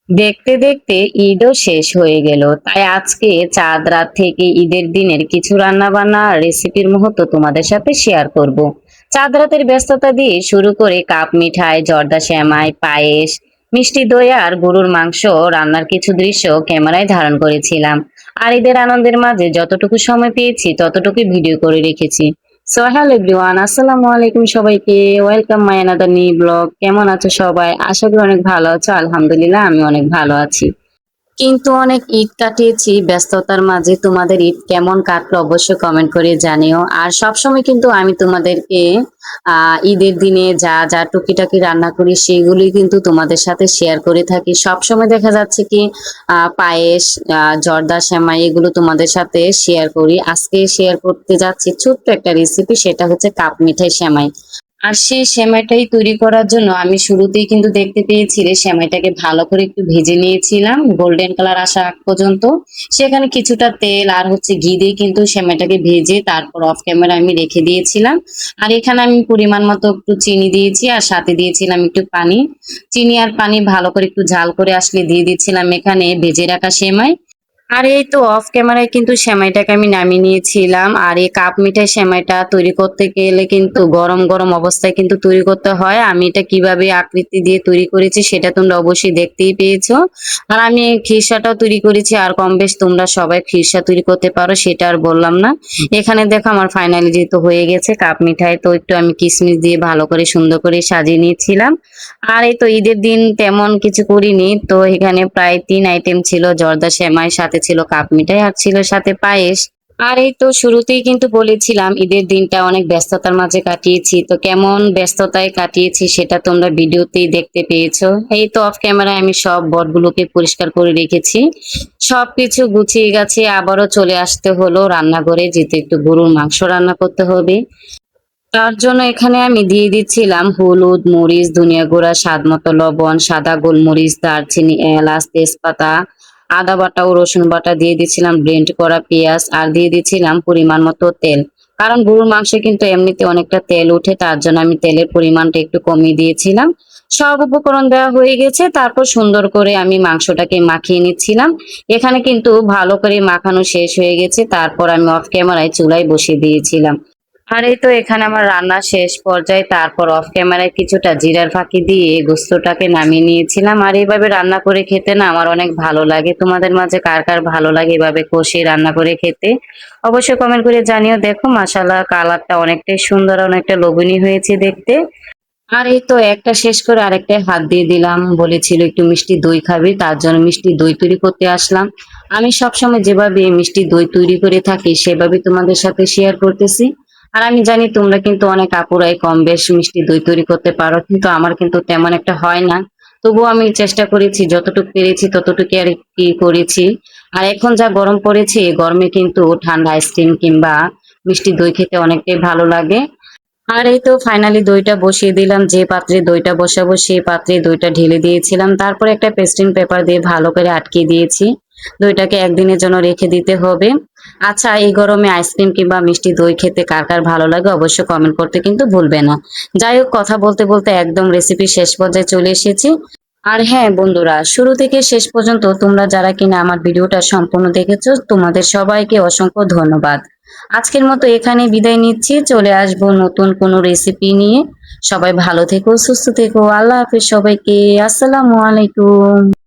দেখতে দেখতে ঈদও শেষ হয়ে গেল, তাই আজকে চাঁদ রাত থেকে ঈদের দিনের কিছু রান্না বান্না রেসিপির মুহূর্ত তোমাদের সাথে শেয়ার করব। চাঁদ রাতের ব্যস্ততা দিয়ে শুরু করে কাপ মিঠাই, জর্দা সেমাই, পায়েস, মিষ্টি দই আর গরুর মাংস রান্নার কিছু দৃশ্য ক্যামেরায় ধারণ করেছিলাম। আর ঈদের আনন্দের মাঝে যতটুকু সময় পেয়েছি ততটুকু ভিডিও করে রেখেছি। সো হ্যালো এভরিওয়ান, আসসালামু আলাইকুম সবাইকে। Welcome my another new blog. কেমন আছো সবাই? আশা করি অনেক ভালো আছো। আলহামদুলিল্লাহ আমি অনেক ভালো আছি। কিন্তু অনেক ঈদ কাটিয়েছি ব্যস্ততার মাঝে। তোমাদের ঈদ কেমন কাটলো অবশ্যই কমেন্ট করে জানিও। আর সবসময় কিন্তু আমি তোমাদেরকে ঈদের দিনে যা যা টুকিটাকি রান্না করি সেগুলি কিন্তু তোমাদের সাথে শেয়ার করে থাকি। সবসময় দেখা যাচ্ছে কি পায়েস, জর্দা সেমাই এগুলো তোমাদের সাথে শেয়ার করি। আজকে শেয়ার করতে যাচ্ছি ছোট্ট একটা রেসিপি, সেটা হচ্ছে কাপ মিঠাই সেমাই। আর সেই সেমাইটাই তৈরি করার জন্য আমি শুরুতেই কিন্তু দেখতে পেয়েছি যে সেমাইটাকে ভালো করে একটু ভেজে নিয়েছিলাম গোল্ডেন কালার আসা আগ পর্যন্ত। সেখানে কিছুটা তেল আর হচ্ছে ঘি দিয়ে কিন্তু সেমাইটাকে ভেজে তারপর অফ ক্যামেরা আমি রেখে দিয়েছিলাম। আর এখানে আমি পরিমাণ মতো একটু চিনি দিয়েছি আর সাথে দিয়েছিলাম একটু পানি। চিনি আর পানি ভালো করে একটু জাল করে আসলে দিয়ে দিচ্ছিলাম এখানে ভেজে রাখা সেমাই। আর এই তো অফ ক্যামেরায় কিন্তু সেমাইটাকে আমি নামিয়ে নিয়েছিলাম। আর এই কাপ মিঠাই সেমাইটা তৈরি করতে গেলে কিন্তু গরম গরম অবস্থায় কিন্তু তৈরি করতে হয়। আমি এটা কিভাবে আকৃতি দিয়ে তৈরি করেছি সেটা তোমরা অবশ্যই দেখতেই পেয়েছো। আর আমি এই খিরসাটাও তৈরি করেছি, আর কম বেশ তোমরা সবাই খিরসা তৈরি করতে পারো, সেটা আর বললাম না। এখানে দেখো আমার ফাইনালি যেহেতু হয়ে গেছে কাপ মিঠাই, তো একটু আমি কিশমিশ দিয়ে ভালো করে সুন্দর করে সাজিয়ে নিয়েছিলাম। আর এই তো ঈদের দিন তেমন কিছু করিনি, তো এখানে প্রায় 3 আইটেম ছিল, জর্দা সেমাই, সাথে ছিল কাপ মিঠাই আর ছিল সাথে পায়েস। আর এই তো শুরুতেই কিন্তু বলেছিলাম ঈদের দিনটা অনেক ব্যস্ততার মাঝে কাটিয়েছি, তো কেমন ব্যস্ততায় কাটিয়েছি সেটা তোমরা ভিডিওতেই দেখতে পেয়েছো। এই তো অফ ক্যামেরায় আমি সব বটগুলোকে পরিষ্কার করে রেখেছি, সবকিছু গুছিয়ে গেছে। আবারও চলে আসতে হলো রান্নাঘরে, যেতে একটু গরুর মাংস রান্না করতে হবে। তার জন্য এখানে আমি দিয়ে দিচ্ছিলাম হলুদ, মরিচ, ধনিয়া গুঁড়া, স্বাদ মতো লবণ, সাদা গোলমরিচ, দারচিনি, এলাচ, তেজপাতা, আদা বাটা ও রসুন বাটা, দিয়ে দিচ্ছিলাম ব্লেন্ড করা পেঁয়াজ, আর দিয়ে দিচ্ছিলাম পরিমাণ মতো তেল। কারণ গরুর মাংসে কিন্তু এমনিতে অনেকটা তেল উঠে, তার জন্য আমি তেলের পরিমাণটা একটু কমিয়ে দিয়েছিলাম। সব উপকরণ দেওয়া হয়ে গেছে, তারপর সুন্দর করে আমি মাংসটাকে মাখিয়ে নিচ্ছিলাম। এখানে কিন্তু ভালো করে মাখানো শেষ হয়ে গেছে, তারপর আমি অফ ক্যামেরায় চুলায় বসিয়ে দিয়েছিলাম। আর এই তো এখানে আমার রান্না শেষ পর্যায়ে, তারপর অফ ক্যামেরায় কিছুটা জিরার ফাঁকি দিয়ে গোস্তটাকে নামিয়ে নিয়েছিলাম। আর এইভাবে রান্না করে খেতে না আমার অনেক ভালো লাগে। তোমাদের মাঝে কার কার ভালো লাগে এভাবে কষিয়ে রান্না করে খেতে অবশ্যই কমেন্ট করে জানিও। দেখো মাশাআল্লাহ কালারটা অনেকটাই সুন্দর, অনেকটা লোভনীয় হয়েছে দেখতে। আর এই তো একটা শেষ করে আরেকটায় হাত দিয়ে দিলাম। বলেছিল একটু মিষ্টি দই খাবি, তার জন্য মিষ্টি দই তৈরি করতে আসলাম। আমি সবসময় যেভাবে মিষ্টি দই তৈরি করে থাকি সেভাবে তোমাদের সাথে শেয়ার করতেছি। আর আমি জানি তোমরা কিন্তু অনেক আপুরাই কম বেশ মিষ্টি দই তৈরি করতে পারো, কিন্তু আমার কিন্তু তেমন একটা হয় না। তবুও আমি চেষ্টা করেছি, যতটুকু পেরেছি ততটুকু আর কি করেছি। আর এখন যা গরম পড়েছে, গরমে কিন্তু ঠান্ডা আইসক্রিম কিংবা মিষ্টি দই খেতে অনেকটাই ভালো লাগে। আর এই তো ফাইনালি দইটা বসিয়ে দিলাম। যে পাত্রে দইটা বসাবো সেই পাত্রে দইটা ঢেলে দিয়েছিলাম, তারপরে একটা পেস্টিং পেপার দিয়ে ভালো করে আটকে দিয়েছি। দইটাকে একদিনের জন্য রেখে দিতে হবে। আচ্ছা, এই গরমে আইসক্রিম কিংবা মিষ্টি দই খেতে কার কার ভালো লাগে অবশ্যই কমেন্ট করতে কিন্তু ভুলবে না। যাই হোক, কথা বলতে বলতে একদম রেসিপি শেষ পর্যায়ে চলে এসেছি। আর হ্যাঁ বন্ধুরা, শুরু থেকে শেষ পর্যন্ত তোমরা যারা কিনা আমার ভিডিওটা সম্পূর্ণ দেখেছো তোমাদের সবাইকে অসংখ্য ধন্যবাদ। আজকের মতো এখানে বিদায় নিচ্ছি, চলে আসবো নতুন কোনো রেসিপি নিয়ে। সবাই ভালো থেকো, সুস্থ থেকো। আল্লাহ হাফেজ সবাইকে। আসসালামু আলাইকুম।